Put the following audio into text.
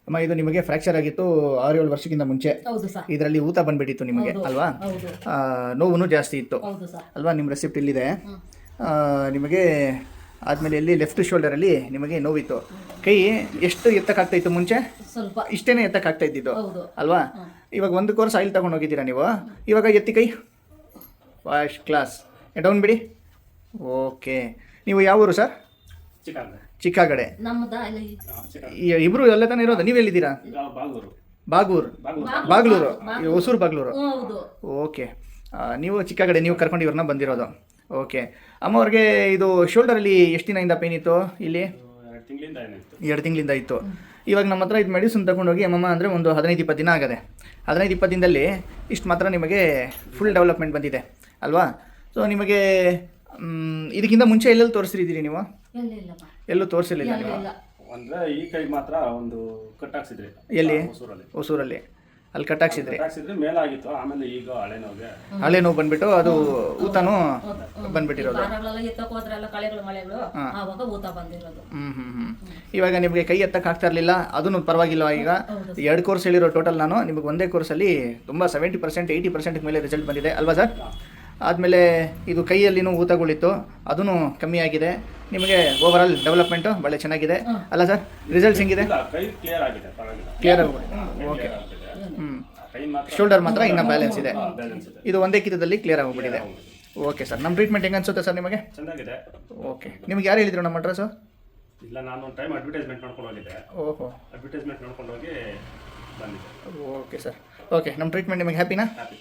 ಅಮ್ಮ ಇದು ನಿಮಗೆ ಫ್ರ್ಯಾಕ್ಚರ್ ಆಗಿತ್ತು 6-7 ವರ್ಷಕ್ಕಿಂತ ಮುಂಚೆ. ಹೌದು ಸರ್. ಇದರಲ್ಲಿ ಊತ ಬಂದ್ಬಿಟ್ಟಿತ್ತು ನಿಮಗೆ ಅಲ್ವಾ? ಹೌದು. ನೋವು ಜಾಸ್ತಿ ಇತ್ತು ಹೌದು ಸರ್. ಅಲ್ವಾ? ನಿಮ್ಮ ರೆಸಿಪ್ಟ್ ಇಲ್ಲಿದೆ. ನಿಮಗೆ ಆದಮೇಲೆ ಎಲ್ಲಿ ಲೆಫ್ಟ್ ಶೋಲ್ಡರಲ್ಲಿ ನಿಮಗೆ ನೋವಿತ್ತು. ಕೈ ಎಷ್ಟು ಎತ್ತಕ್ಕಾಗ್ತಾ ಇತ್ತು ಮುಂಚೆ? ಸ್ವಲ್ಪ ಇಷ್ಟೇನೆ ಎತ್ತಕ್ಕಾಗ್ತಾ ಇದ್ದಿದ್ದು ಅಲ್ವಾ? ಇವಾಗ 1 ಕೋರ್ಸ್ ಆಯಿಲ್ ತಗೊಂಡು ಹೋಗಿದ್ದೀರಾ ನೀವು. ಇವಾಗ ಎತ್ತಿ ಕೈ ಫಸ್ಟ್ ಕ್ಲಾಸ್. ಡೌನ್ ಬಿಡಿ. ಓಕೆ. ನೀವು ಯಾವ ಊರು ಸರ್? ಚಿಕ್ಕಾಗಡೆ. ಇಬ್ರು ಎಲ್ಲ ತಾನೇ ಇರೋದು? ನೀವೆಲ್ಲಿದ್ದೀರಾ? ಬಾಗ್ಲೂರು. ಹೊಸೂರು ಬಾಗ್ಲೂರು. ಓಕೆ. ನೀವು ಚಿಕ್ಕಾಗಡೆ, ನೀವು ಕರ್ಕೊಂಡು ಇವ್ರನ್ನ ಬಂದಿರೋದು. ಓಕೆ. ಅಮ್ಮವ್ರಿಗೆ ಇದು ಶೋಲ್ಡರಲ್ಲಿ ಎಷ್ಟು ದಿನದಿಂದ ಪೇನ್ ಇತ್ತು? ಇಲ್ಲಿ 2 ತಿಂಗಳಿಂದ ಇತ್ತು. ಇವಾಗ ನಮ್ಮ ಹತ್ರ ಇದು ಮೆಡಿಸಿನ್ ತಗೊಂಡೋಗಿ ಅಮ್ಮಮ್ಮ ಅಂದರೆ ಒಂದು 15-20 ದಿನ ಆಗದೆ. 15-20 ದಿನದಲ್ಲಿ ಇಷ್ಟು ಮಾತ್ರ ನಿಮಗೆ ಫುಲ್ ಡೆವಲಪ್ಮೆಂಟ್ ಬಂದಿದೆ ಅಲ್ವಾ? ಸೊ ನಿಮಗೆ ಇದಕ್ಕಿಂತ ಮುಂಚೆ ಎಲ್ಲೆಲ್ಲಿ ತೋರಿಸಿದ್ದೀರಿ ನೀವು? ಎಲ್ಲೂ ತೋರಿಸಿರಲಿಲ್ಲ ನೀವು? ಅಂದ್ರೆ ಈ ಕೈ ಮಾತ್ರ ಒಂದು ಕಟ್ ಹಾಕ್ಸಿದ್ರಿ. ಎಲ್ಲಿ? ಹೊಸೂರಲ್ಲಿ. ಅಲ್ಲಿ ಕಟ್ ಹಾಕ್ಸಿದ್ರಿ. ಮೇಲಾಗಿತ್ತು. ಆಮೇಲೆ ಈಗ ಹಳೆ ನೋವು ಬಂದ್ಬಿಟ್ಟು ಅದು ಊತನೂ ಬಂದ್ಬಿಟ್ಟಿರೋದು. ಇವಾಗ ನಿಮಗೆ ಕೈ ಎತ್ತಕ್ಕೆ ಆಗ್ತಾ ಇರಲಿಲ್ಲ, ಅದನ್ನು ಪರವಾಗಿಲ್ಲ. ಈಗ 2 ಕೋರ್ಸ್ ಹೇಳಿರೋ ಟೋಟಲ್ ನಾನು ನಿಮಗೆ ಒಂದೇ ಕೋರ್ಸಲ್ಲಿ ತುಂಬ 70% 80% ಮೇಲೆ ರಿಸಲ್ಟ್ ಬಂದಿದೆ ಅಲ್ವಾ ಸರ್? ಆದಮೇಲೆ ಇದು ಕೈಯಲ್ಲಿನೂ ಊತಗಳಿತ್ತು, ಅದೂ ಕಮ್ಮಿ ಆಗಿದೆ. ನಿಮಗೆ ಓವರಾಲ್ ಡೆವಲಪ್ಮೆಂಟು ಭಾಳ ಚೆನ್ನಾಗಿದೆ ಅಲ್ಲ ಸರ್? ರಿಸಲ್ಟ್ಸ್ ಹೆಂಗಿದೆ? ಕ್ಲಿಯರ್ ಆಗಿದೆ. ಓಕೆ. ಶೋಲ್ಡರ್ ಮಾತ್ರ ಇನ್ನೂ ಬ್ಯಾಲೆನ್ಸ್ ಇದೆ. ಇದು ಒಂದೇ ಕಿತದಲ್ಲಿ ಕ್ಲಿಯರ್ ಆಗಿಬಿಟ್ಟಿದೆ. Okay sir. ನಮ್ಮ ಟ್ರೀಟ್ಮೆಂಟ್ ಹೆಂಗೆ ಅನ್ಸುತ್ತೆ ಸರ್ ನಿಮಗೆ? ಚೆನ್ನಾಗಿದೆ. ಓಕೆ. ನಿಮ್ಗೆ ಯಾರು ಹೇಳಿದ್ರು ನಮ್ಮ ಅಡ್ರೆಸ್ಸು? ಇಲ್ಲ, ನಾನು ಒಂದು ಟೈಮ್ ಅಡ್ವರ್ಟೈಸ್ಮೆಂಟ್ ನೋಡ್ಕೊಂಡು ಹೋಗಿದ್ದೆ. ಓಹೋ. ಅಡ್ವರ್ಟೈಸ್ಮೆಂಟ್ ನೋಡ್ಕೊಂಡು ಹೋಗಿ ಬಂದಿದ್ದೆ. Okay sir. ಓಕೆ. ನಮ್ಮ ಟ್ರೀಟ್ಮೆಂಟ್ ನಿಮಗೆ ಹ್ಯಾಪಿನಾ? ಹ್ಯಾಪಿ.